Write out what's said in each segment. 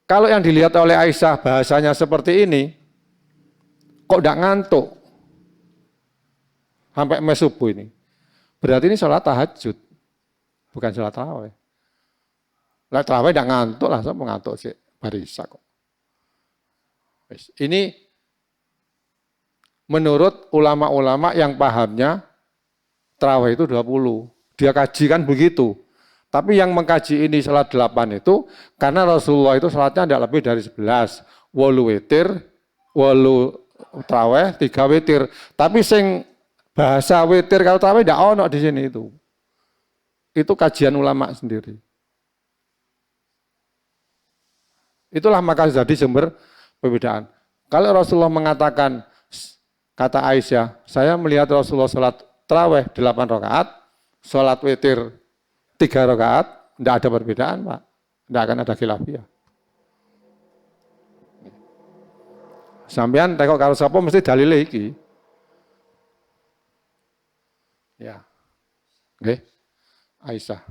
Kalau yang dilihat oleh Aisyah bahasanya seperti ini, kok tidak ngantuk sampai mes subuh ini? Berarti ini sholat tahajud, bukan sholat tarawih. Lah tarawih tidak ngantuk lah, saya mengantuk sih barisa kok. Ini menurut ulama-ulama yang pahamnya tarawih itu 20. Dia kaji kan begitu. Tapi yang mengkaji ini salat 8 itu karena Rasulullah itu salatnya tidak lebih dari 11. 8 witir, 8 tarawih, 3 witir. Tapi sing bahasa witir kalau tarawih tidak ono di sini itu. Itu kajian ulama sendiri. Itulah maka jadi sumber perbedaan. Kalau Rasulullah mengatakan, kata Aisyah, saya melihat Rasulullah salat tarawih 8 rakaat, salat witir 3 rakaat, tidak ada perbedaan, Pak. Tidak akan ada khilafiyah. Sampean tekok karo sapa mesti dalile iki. Ya. Nggih. Aisyah.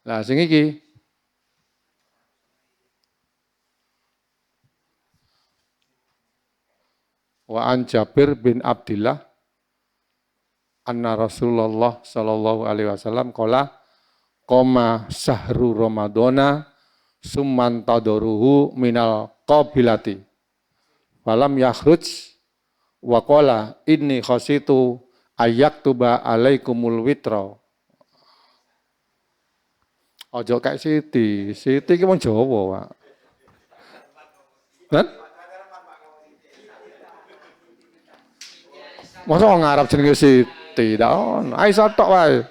Lah sing iki wa an Jabir bin Abdillah anna Rasulullah sallallahu alaihi wasallam qala qoma sahru ramadhana summan tadaruhu minal qabilati falam yakhruj wa qala inni khasitu ayyaktuba alaikumul witra. Ojo kayak Siti ki wong Jawa, Pak. Kan? Masa orang Arab jenenge Siti, daun. Aisyah tok wae.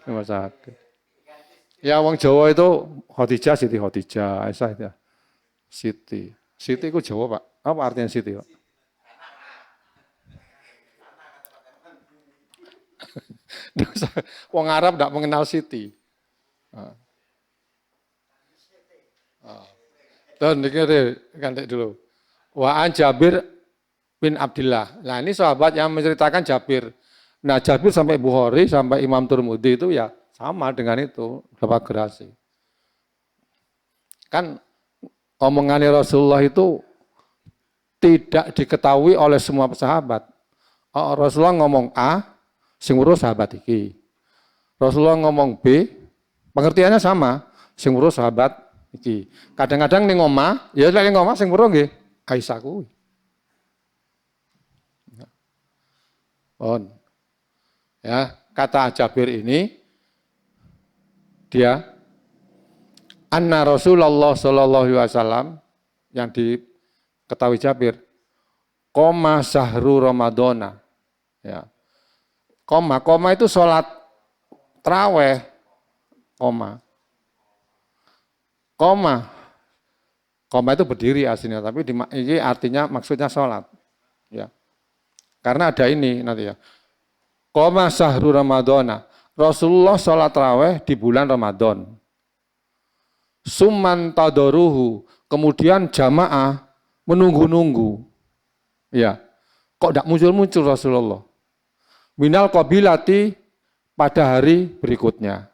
Rumah sakit. Ya wong Jawa itu Khadijah, Siti Khadijah, Aisyah itu. Siti. Siti itu Jawa, Pak. Apa artinya Siti, Pak? Wong Arab tidak mengenal Siti. Tuh, ganti dulu. Wa an Jabir bin Abdillah. Nah ini sahabat yang menceritakan Jabir. Nah Jabir sampai Bukhari, sampai Imam Tirmidzi itu ya sama dengan itu. Dapat gerasi. Kan omongannya Rasulullah itu tidak diketahui oleh semua sahabat. Oh, Rasulullah ngomong A, sing urus sahabat iki. Rasulullah ngomong B, pengertiannya sama, sing urus sahabat iki. Kadang-kadang ning omah, ya lek ning omah sing urus nggih Aisyah kuwi. Ya, kata Jabir ini dia anna Rasulullah sallallahu alaihi wasallam yang diketahui Jabir qoma sahru ramadhana. Ya. Koma itu sholat tarawih. Koma itu berdiri aslinya, tapi ini artinya maksudnya sholat. Ya. Karena ada ini nanti ya. Qoma sahru ramadhana. Rasulullah sholat tarawih di bulan Ramadan. Summan tadaruhu. Kemudian jamaah menunggu-nunggu. Ya. Kok tidak muncul-muncul Rasulullah? Minal qabilati pada hari berikutnya.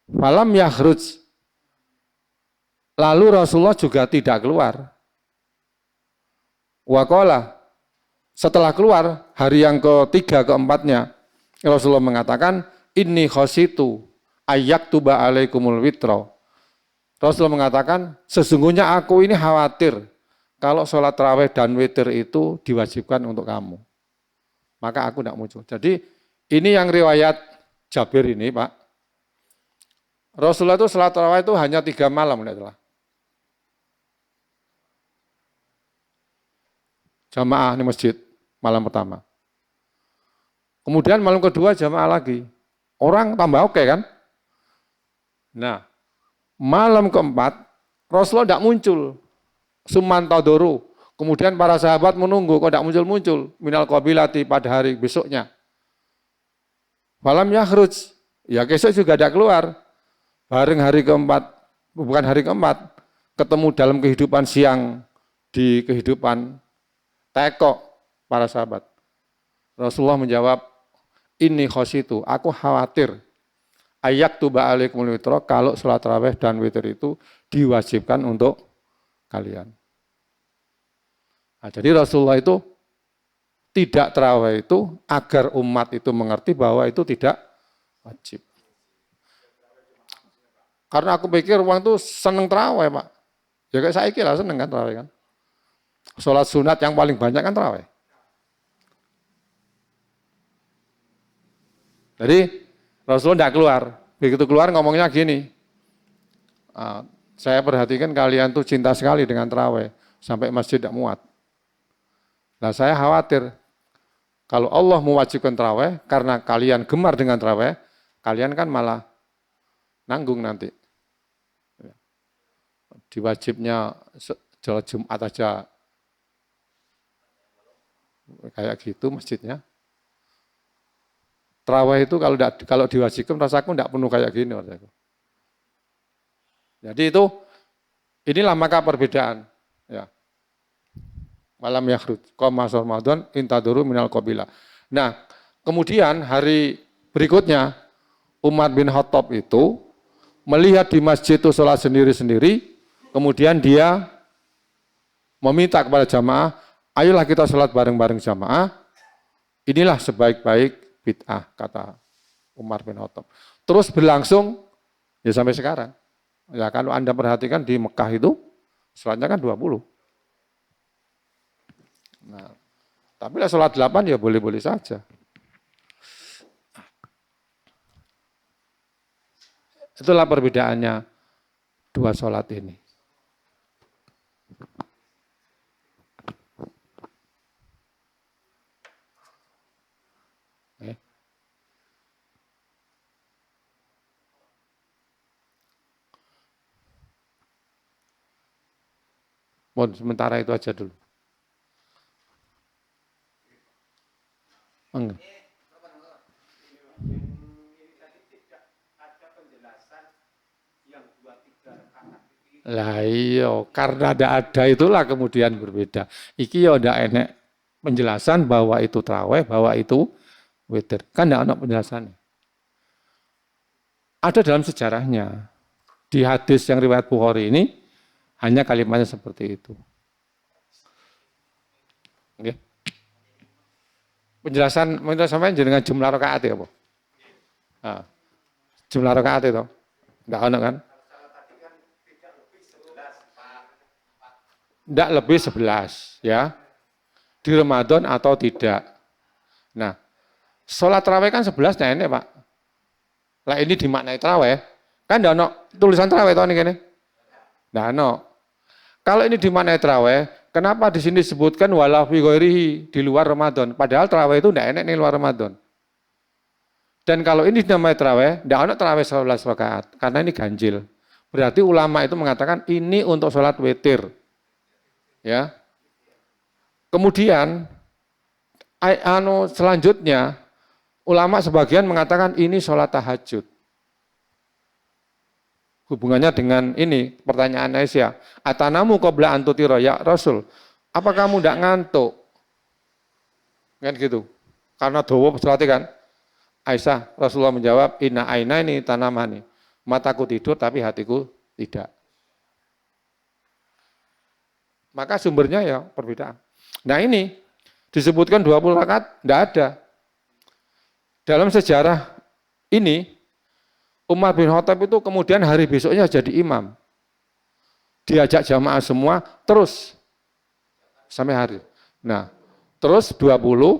Falam yakhruj. Lalu Rasulullah juga tidak keluar. Waqala. Setelah keluar, hari yang ketiga, keempatnya, Rasulullah mengatakan, inni khasitu ayyaktuba alaikumul witra. Rasulullah mengatakan, sesungguhnya aku ini khawatir kalau sholat tarawih dan witir itu diwajibkan untuk kamu. Maka aku tidak muncul. Jadi ini yang riwayat Jabir ini, Pak. Rasulullah itu sholat tarawih itu hanya 3 malam. Jamaah di masjid, malam pertama. Kemudian malam kedua jamaah lagi. Orang tambah oke kan? Nah, malam keempat, Rasulullah tidak muncul. Summan tadaru. Kemudian para sahabat menunggu, kok tidak muncul-muncul. Minal qabilati pada hari besoknya. Falam yakhruj. Ya besok juga tidak keluar. Bareng hari keempat, bukan hari keempat, ketemu dalam kehidupan siang, di kehidupan tekok para sahabat. Rasulullah menjawab, ini khositu, aku khawatir. ayak tuba alaikumul witro, kalau sholat tarawih dan witir itu diwajibkan untuk kalian. Nah, jadi Rasulullah itu tidak tarawih itu agar umat itu mengerti bahwa itu tidak wajib. Karena aku pikir orang itu seneng tarawih, Pak. Ya kayak saya kira seneng kan tarawih kan. Sholat sunat yang paling banyak kan tarawih. Jadi Rasulullah tidak keluar. Begitu keluar ngomongnya gini. Saya perhatikan kalian tuh cinta sekali dengan tarawih. Sampai masjid tidak muat. Nah saya khawatir. Kalau Allah mewajibkan tarawih, karena kalian gemar dengan tarawih, kalian kan malah nanggung nanti. Diwajibnya sholat Jumat aja kayak gitu masjidnya. Tarawih itu kalau diwajibkan rasaku tidak penuh kayak gini. Jadi inilah maka perbedaan. Ya. Malam yakhruj qoma Ramadan intaduru minal qabila. Nah, kemudian hari berikutnya Umar bin Khattab itu melihat di masjid itu sholat sendiri-sendiri, kemudian dia meminta kepada jamaah, ayolah kita sholat bareng-bareng jamaah. Inilah sebaik-baik bid'ah, kata Umar bin Khattab. Terus berlangsung ya sampai sekarang. Ya kalau Anda perhatikan di Mekah itu sholatnya kan 20. Nah, tapi lah sholat 8 ya boleh-boleh saja. Itulah perbedaannya dua sholat ini. Sementara itu aja dulu. Enggak. Lah iya, karena ada itulah kemudian berbeda. Iki ya ndak enek penjelasan bahwa itu tarawih, bahwa itu witir. Kan ndak ada penjelasannya. Ada dalam sejarahnya. Di hadis yang riwayat Bukhari ini hanya kalimatnya seperti itu. Oke. Penjelasan sampai dengan jumlah rakaat ya, Bu. Nah, jumlah rakaat itu enggak ada kan? Enggak lebih 11 ya. Di Ramadan atau tidak. Nah, sholat tarawih kan 11 nah ini, Pak. Lah ini dimaknai tarawih. Kan enggak ada tulisan tarawih tahun ini. Enggak ada. Kalau ini dimaknai tarawih, kenapa di sini disebutkan wala fi ghairihi di luar Ramadan? Padahal tarawih itu enggak enak nih luar Ramadan. Dan kalau ini namanya tarawih, enggak ada tarawih 11 rakaat karena ini ganjil. Berarti ulama itu mengatakan ini untuk sholat witir. Ya. Kemudian selanjutnya ulama sebagian mengatakan ini sholat tahajud. Hubungannya dengan ini pertanyaan Aisyah, atanamu qabla an tutira ya Rasul, apa kamu tidak ngantuk? Kan gitu. Karena dawa sholat kan. Aisyah, Rasulullah menjawab, inna aina ini tanamani. Mataku tidur tapi hatiku tidak. Maka sumbernya ya perbedaan. Nah ini disebutkan 20 rakaat, tidak ada. Dalam sejarah ini, Umar bin Khattab itu kemudian hari besoknya jadi imam. Diajak jamaah semua, terus sampai hari. Nah, terus 20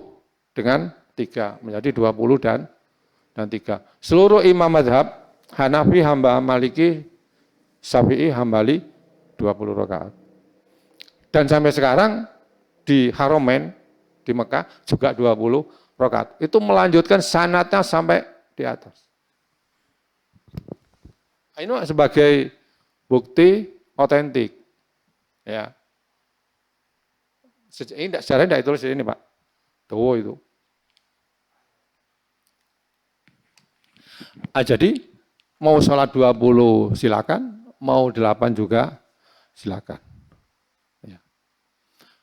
dengan 3, menjadi 20 dan 3. Seluruh imam mazhab, Hanafi, Maliki, Syafi'i, Hambali, 20 rakaat. Dan sampai sekarang di Haramain, di Mekah, juga 20 rakaat. Itu melanjutkan sanatnya sampai di atas. Ini sebagai bukti otentik. Ya. Ini sejarahnya tidak ditulis ini, Pak. Tuh itu. Jadi mau sholat 20 silakan, mau 8 juga silakan. Ya.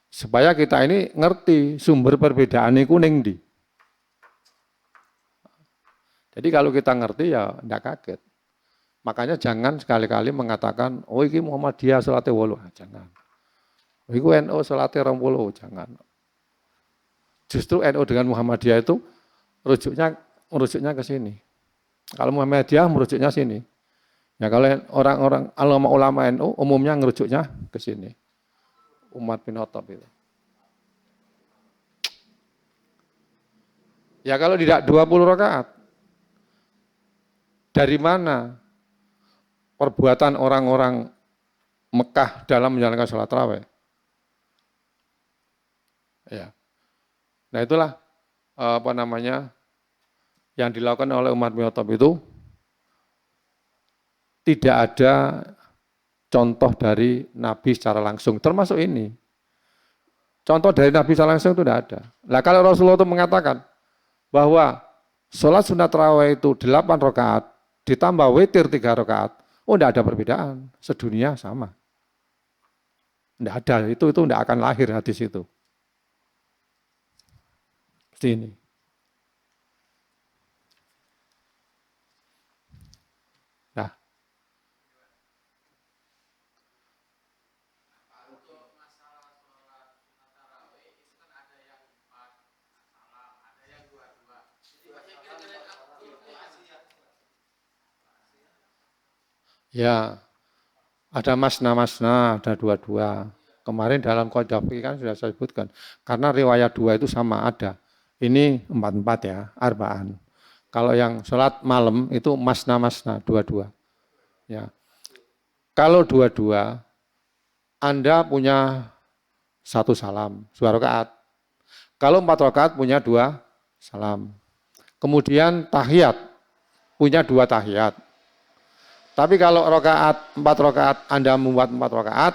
Supaya kita ini ngerti sumber perbedaan ini kuning di. Jadi kalau kita ngerti ya tidak kaget. Makanya jangan sekali-kali mengatakan, oh ini Muhammadiyah salate 8, jangan. Oh ini NU salate 20, jangan. Justru NU dengan Muhammadiyah itu merujuknya ke sini. Kalau Muhammadiyah merujuknya sini. Ya kalau orang-orang ulama NU umumnya ngerujuknya ke sini. Umat bin Khattab itu. Ya kalau tidak 20 rakaat, dari mana perbuatan orang-orang Mekah dalam menjalankan sholat tarawih? Ya. Nah itulah yang dilakukan oleh umat bin Khattab itu tidak ada contoh dari Nabi secara langsung, termasuk ini. Contoh dari Nabi secara langsung itu tidak ada. Nah kalau Rasulullah itu mengatakan bahwa sholat sunat tarawih itu 8 rakaat, ditambah witir 3 rakaat, oh tidak ada perbedaan, sedunia sama. Tidak ada, itu tidak akan lahir hadis itu. Seperti ini. Nah. Ya, ada masna-masna, ada 2-2. Kemarin dalam qaidah fikih kan sudah saya sebutkan. Karena riwayat 2 itu sama ada. Ini 4-4 ya, arba'an. Kalau yang sholat malam itu masna-masna, 2-2. Ya. Kalau 2-2, Anda punya 1 salam, 2 rakaat. Kalau 4 rakaat punya 2 salam. Kemudian tahiyat, punya 2 tahiyat. Tapi kalau 4 rakaat Anda membuat 4 rakaat,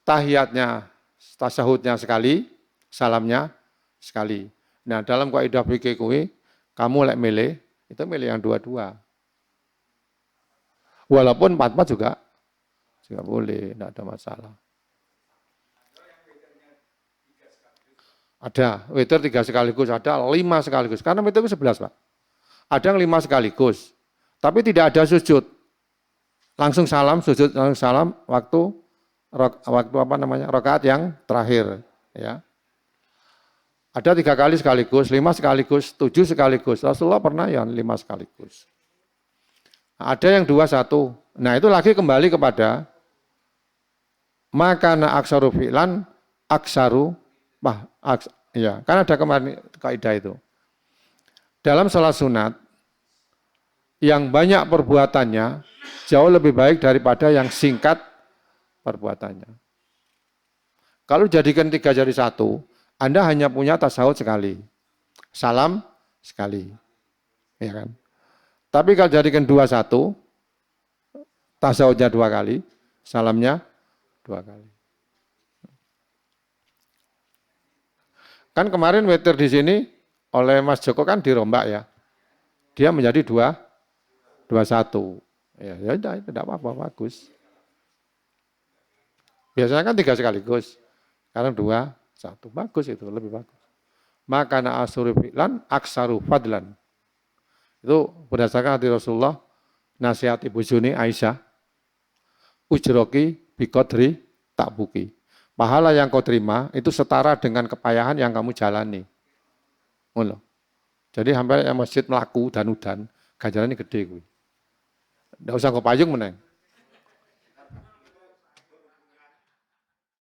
tahiyatnya, tasyahudnya sekali, salamnya sekali. Nah dalam kaidah fikih kuwi, kamu lek milih, itu milih yang 2-2. Walaupun 4-4 juga boleh, tidak ada masalah. Ada, witir 3 sekaligus, ada 5 sekaligus. Karena witir itu 11 Pak. Ada yang 5 sekaligus, tapi tidak ada sujud. Langsung salam, sujud, langsung salam waktu rakaat yang terakhir. Ya. Ada 3 kali sekaligus, 5 sekaligus, 7 sekaligus. Rasulullah pernah yang 5 sekaligus. Ada yang 2-1. Nah itu lagi kembali kepada makana aksaru fi'lan, aksaru, ya, kan ada kemarin kaidah itu. Dalam sholat sunat, yang banyak perbuatannya jauh lebih baik daripada yang singkat perbuatannya. Kalau jadikan 3 jadi 1, Anda hanya punya tasyahud sekali, salam sekali, ya kan? Tapi kalau jadikan 2-1, tasyahudnya 2 kali, salamnya 2 kali. Kan kemarin witir di sini oleh Mas Joko kan dirombak ya. Dia menjadi 2-1. Ya udah, itu tidak apa-apa, bagus. Biasanya kan 3 sekaligus. Sekarang 2-1. Bagus itu, lebih bagus. Makana asuru fi'lan aksaru fadlan. Itu berdasarkan hadis Rasulullah, nasihat Ibu Juni Aisyah, ujroki biqadri takbuki. Pahala yang kau terima itu setara dengan kepayahan yang kamu jalani. Jadi hampir yang masjid melaku dan udan, ganjarannya gede gue. Nggak usah kau payung meneng.